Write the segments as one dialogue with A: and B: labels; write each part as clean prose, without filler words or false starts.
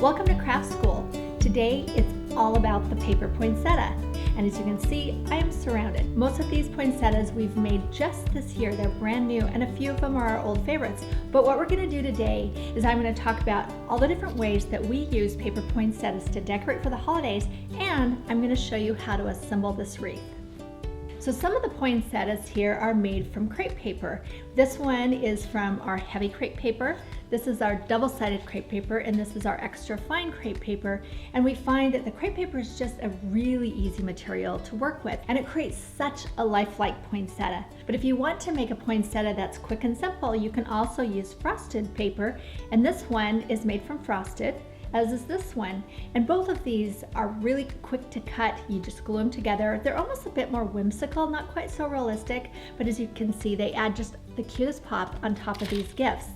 A: Welcome to Craft School. Today it's all about the paper poinsettia. And as you can see, I am surrounded. Most of these poinsettias we've made just this year. They're brand new and a few of them are our old favorites. But what we're going to do today is I'm going to talk about all the different ways that we use paper poinsettias to decorate for the holidays, and I'm going to show you how to assemble this wreath. So some of the poinsettias here are made from crepe paper. This one is from our heavy crepe paper. This is our double-sided crepe paper, and this is our extra fine crepe paper. And we find that the crepe paper is just a really easy material to work with, and it creates such a lifelike poinsettia. But if you want to make a poinsettia that's quick and simple, you can also use frosted paper, and this one is made from frosted, as is this one. And both of these are really quick to cut. You just glue them together. They're almost a bit more whimsical, not quite so realistic, but as you can see, they add just the cutest pop on top of these gifts.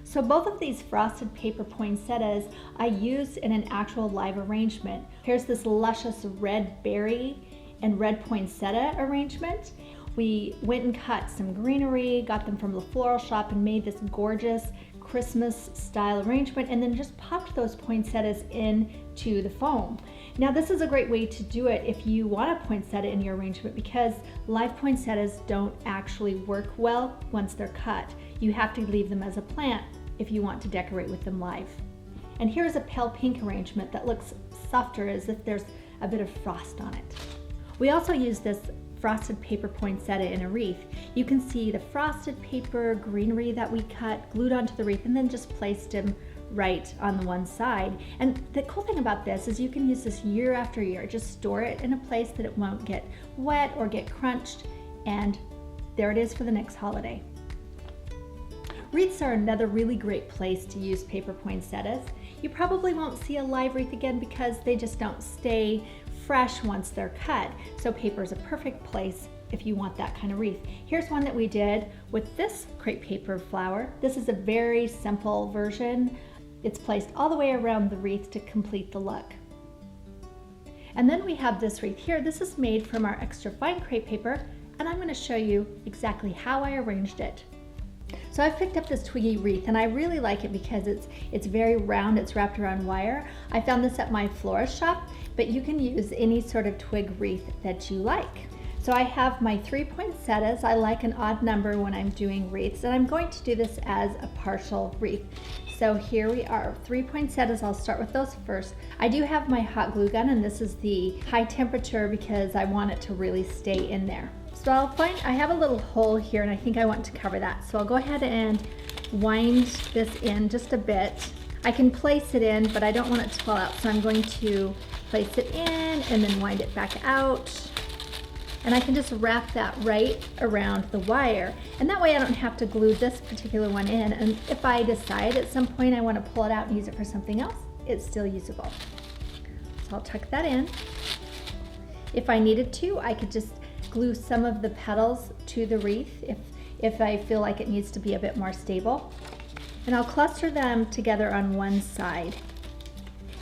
A: So both of these frosted paper poinsettias I used in an actual live arrangement. Here's this luscious red berry and red poinsettia arrangement. We went and cut some greenery, got them from the floral shop, and made this gorgeous Christmas style arrangement, and then just popped those poinsettias into the foam. Now this is a great way to do it if you want a poinsettia in your arrangement, because live poinsettias don't actually work well once they're cut. You have to leave them as a plant if you want to decorate with them live. And here's a pale pink arrangement that looks softer, as if there's a bit of frost on it. We also use this frosted paper poinsettia in a wreath. You can see the frosted paper greenery that we cut glued onto the wreath and then just placed them right on the one side. And the cool thing about this is you can use this year after year. Just store it in a place that it won't get wet or get crunched, and there it is for the next holiday. Wreaths are another really great place to use paper poinsettias. You probably won't see a live wreath again because they just don't stay fresh once they're cut. So paper is a perfect place if you want that kind of wreath. Here's one that we did with this crepe paper flower. This is a very simple version. It's placed all the way around the wreath to complete the look. And then we have this wreath here. This is made from our extra fine crepe paper, and I'm going to show you exactly how I arranged it. So I've picked up this twiggy wreath, and I really like it because it's very round. It's wrapped around wire. I found this at my florist shop, but you can use any sort of twig wreath that you like. So I have my 3 poinsettias. I like an odd number when I'm doing wreaths, and I'm going to do this as a partial wreath. So here we are, 3 poinsettias. I'll start with those first. I do have my hot glue gun, and this is the high temperature because I want it to really stay in there. So I have a little hole here, and I think I want to cover that. So I'll go ahead and wind this in just a bit. I can place it in, but I don't want it to fall out. So I'm going to place it in and then wind it back out. And I can just wrap that right around the wire. And that way I don't have to glue this particular one in. And if I decide at some point I want to pull it out and use it for something else, it's still usable. So I'll tuck that in. If I needed to, I could just glue some of the petals to the wreath if I feel like it needs to be a bit more stable. And I'll cluster them together on one side.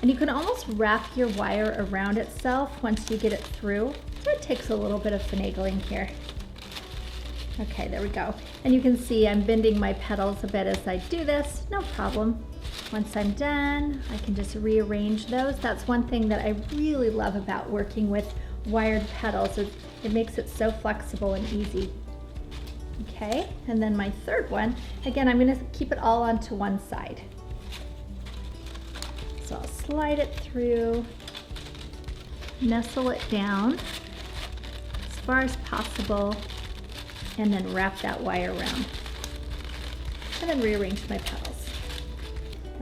A: And you can almost wrap your wire around itself once you get it through. So it takes a little bit of finagling here. Okay, there we go. And you can see I'm bending my petals a bit as I do this, no problem. Once I'm done, I can just rearrange those. That's one thing that I really love about working with wired petals. It makes it so flexible and easy. Okay, and then my third one, again, I'm going to keep it all onto one side. So I'll slide it through, nestle it down as far as possible, and then wrap that wire around. And then rearrange my petals.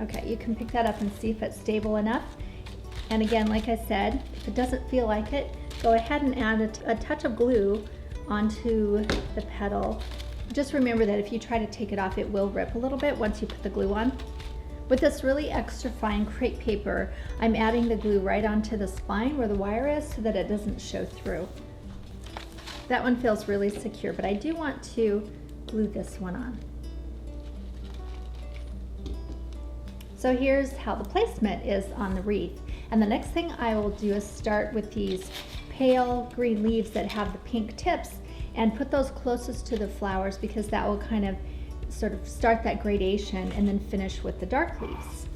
A: Okay, you can pick that up and see if it's stable enough. And again, like I said, if it doesn't feel like it, go ahead and add a touch of glue onto the petal. Just remember that if you try to take it off, it will rip a little bit once you put the glue on. With this really extra fine crepe paper, I'm adding the glue right onto the spine where the wire is so that it doesn't show through. That one feels really secure, but I do want to glue this one on. So here's how the placement is on the wreath. And the next thing I will do is start with these pale green leaves that have the pink tips and put those closest to the flowers, because that will kind of sort of start that gradation and then finish with the dark leaves.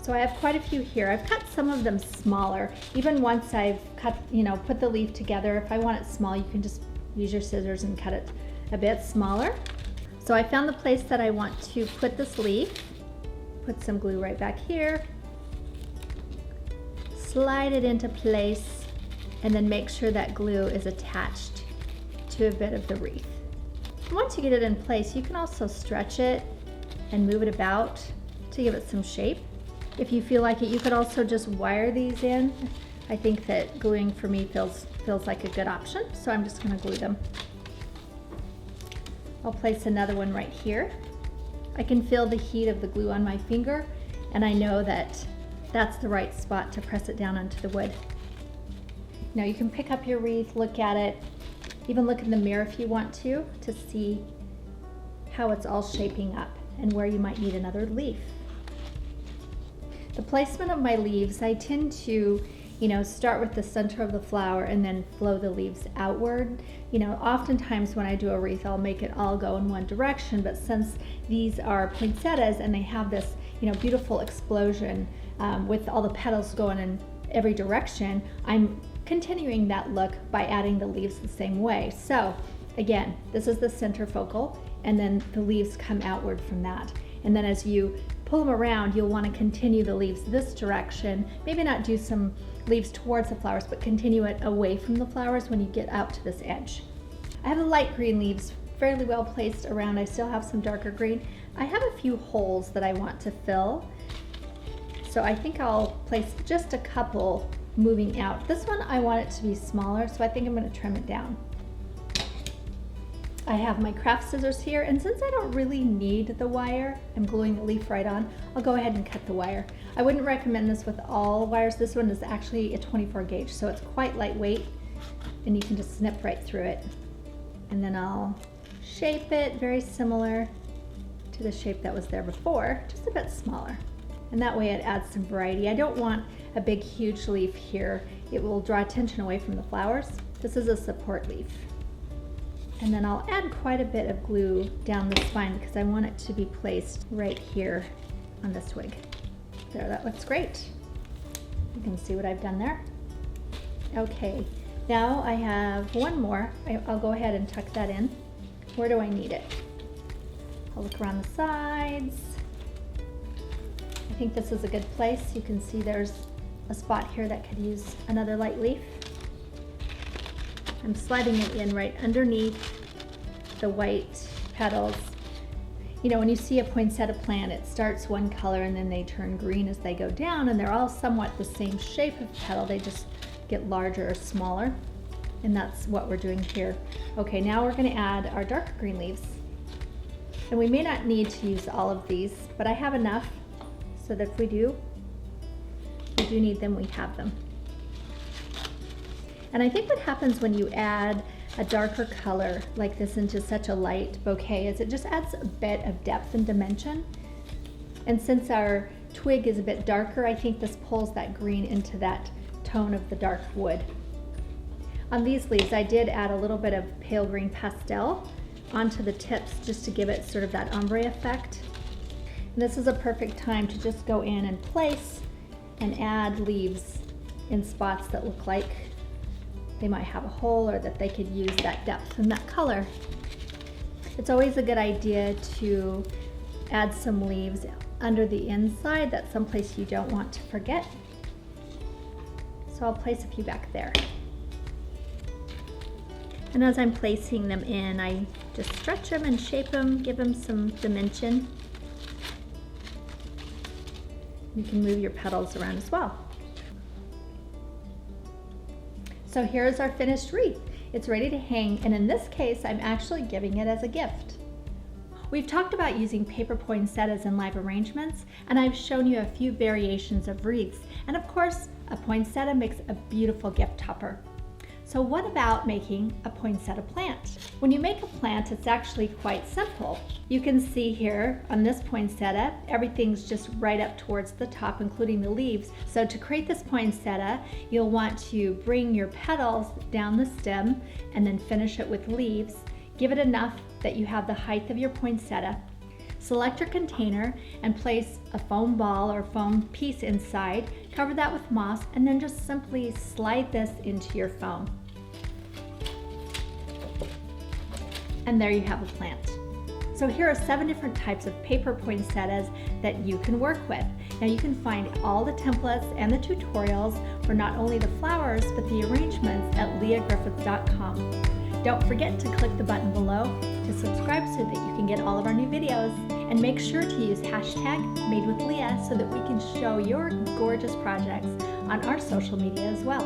A: So I have quite a few here. I've cut some of them smaller. Even once I've cut, put the leaf together, if I want it small, you can just use your scissors and cut it a bit smaller. So I found the place that I want to put this leaf. Put some glue right back here. Slide it into place, and then make sure that glue is attached to a bit of the wreath. Once you get it in place, you can also stretch it and move it about to give it some shape. If you feel like it, you could also just wire these in. I think that gluing for me feels like a good option, so I'm just going to glue them. I'll place another one right here. I can feel the heat of the glue on my finger, and I know that that's the right spot to press it down onto the wood. Now you can pick up your wreath, look at it, even look in the mirror if you want to see how it's all shaping up and where you might need another leaf. The placement of my leaves, I tend to start with the center of the flower and then flow the leaves outward. Oftentimes when I do a wreath, I'll make it all go in one direction, but since these are poinsettias and they have this, beautiful explosion with all the petals going in every direction, I'm continuing that look by adding the leaves the same way. So again, this is the center focal, and then the leaves come outward from that. And then as you pull them around, you'll want to continue the leaves this direction. Maybe not do some leaves towards the flowers, but continue it away from the flowers when you get out to this edge. I have the light green leaves fairly well placed around. I still have some darker green. I have a few holes that I want to fill. So I think I'll place just a couple moving out. This one I want it to be smaller, so I think I'm going to trim it down. I have my craft scissors here, and since I don't really need the wire, I'm gluing the leaf right on, I'll go ahead and cut the wire. I wouldn't recommend this with all wires. This one is actually a 24 gauge, so it's quite lightweight, and you can just snip right through it. And then I'll shape it very similar to the shape that was there before, just a bit smaller. And that way it adds some variety. I don't want a big, huge leaf here. It will draw attention away from the flowers. This is a support leaf. And then I'll add quite a bit of glue down the spine because I want it to be placed right here on this twig. There, that looks great. You can see what I've done there. Okay, now I have one more. I'll go ahead and tuck that in. Where do I need it? I'll look around the sides. I think this is a good place. You can see there's a spot here that could use another light leaf. I'm sliding it in right underneath the white petals. When you see a poinsettia plant, it starts one color and then they turn green as they go down, and they're all somewhat the same shape of petal. They just get larger or smaller, and that's what we're doing here. Okay, now we're going to add our darker green leaves. And we may not need to use all of these, but I have enough so that if we do need them, we have them. And I think what happens when you add a darker color like this into such a light bouquet is it just adds a bit of depth and dimension. And since our twig is a bit darker, I think this pulls that green into that tone of the dark wood. On these leaves, I did add a little bit of pale green pastel onto the tips just to give it sort of that ombre effect. And this is a perfect time to just go in and place and add leaves in spots that look like they might have a hole or that they could use that depth and that color. It's always a good idea to add some leaves under the inside. That's someplace you don't want to forget. So I'll place a few back there. And as I'm placing them in, I just stretch them and shape them, give them some dimension. You can move your petals around as well. So here's our finished wreath. It's ready to hang, and in this case, I'm actually giving it as a gift. We've talked about using paper poinsettias in live arrangements, and I've shown you a few variations of wreaths, and of course, a poinsettia makes a beautiful gift topper. So what about making a poinsettia plant? When you make a plant, it's actually quite simple. You can see here on this poinsettia, everything's just right up towards the top, including the leaves. So to create this poinsettia, you'll want to bring your petals down the stem and then finish it with leaves. Give it enough that you have the height of your poinsettia. Select your container and place a foam ball or foam piece inside, cover that with moss, and then just simply slide this into your foam. And there you have a plant. So here are 7 different types of paper poinsettias that you can work with. Now you can find all the templates and the tutorials for not only the flowers but the arrangements at leahgriffith.com. Don't forget to click the button below to subscribe so that you can get all of our new videos. And make sure to use #MadeWithLeah so that we can show your gorgeous projects on our social media as well.